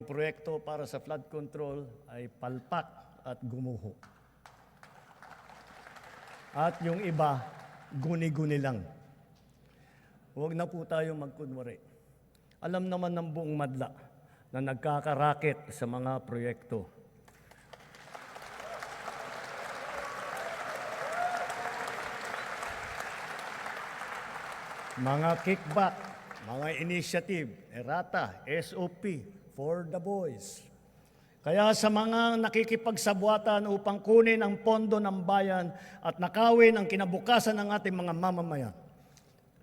proyekto para sa flood control ay palpak at gumuho. At yung iba, guni-guni lang. Huwag na po tayo magkunwari. Alam naman ng buong madla na nagkakaraket sa mga proyekto. Mga kickback, mga initiative, errata, SOP, for the boys. Kaya sa mga nakikipagsabwatan upang kunin ang pondo ng bayan at nakawin ang kinabukasan ng ating mga mamamayan,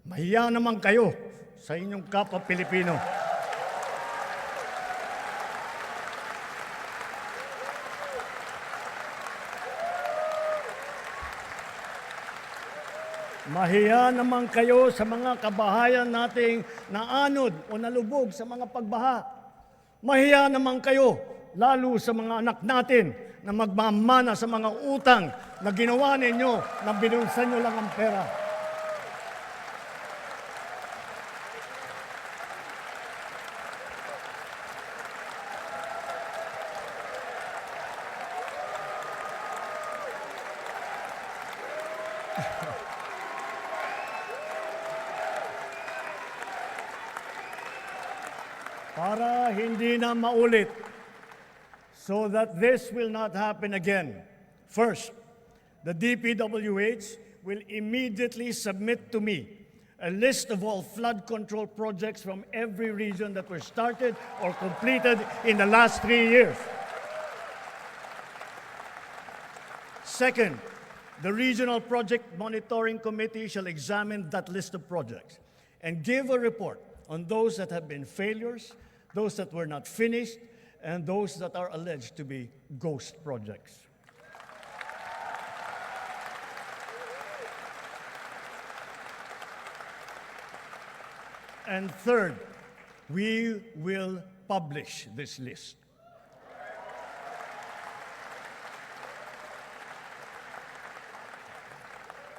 mahiya naman kayo sa inyong kapwa Pilipino. Mahiya naman kayo sa mga kabahayan nating naanod o nalubog sa mga pagbaha. Mahiya naman kayo, lalo sa mga anak natin na magmamana sa mga utang na ginawa ninyo na binulsan nyo lang ang pera. Para hindi na maulit, so that this will not happen again. First, the DPWH will immediately submit to me a list of all flood control projects from every region that were started or completed in the last 3 years. Second, the Regional Project Monitoring Committee shall examine that list of projects and give a report on those that have been failures, those that were not finished, and those that are alleged to be ghost projects. And third, we will publish this list.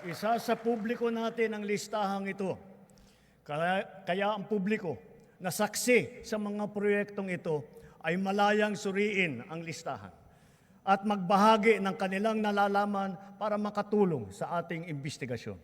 Isa sa publiko natin ang listahang ito. Kaya ang publiko na saksi sa mga proyektong ito ay malayang suriin ang listahan at magbahagi ng kanilang nalalaman para makatulong sa ating investigasyon.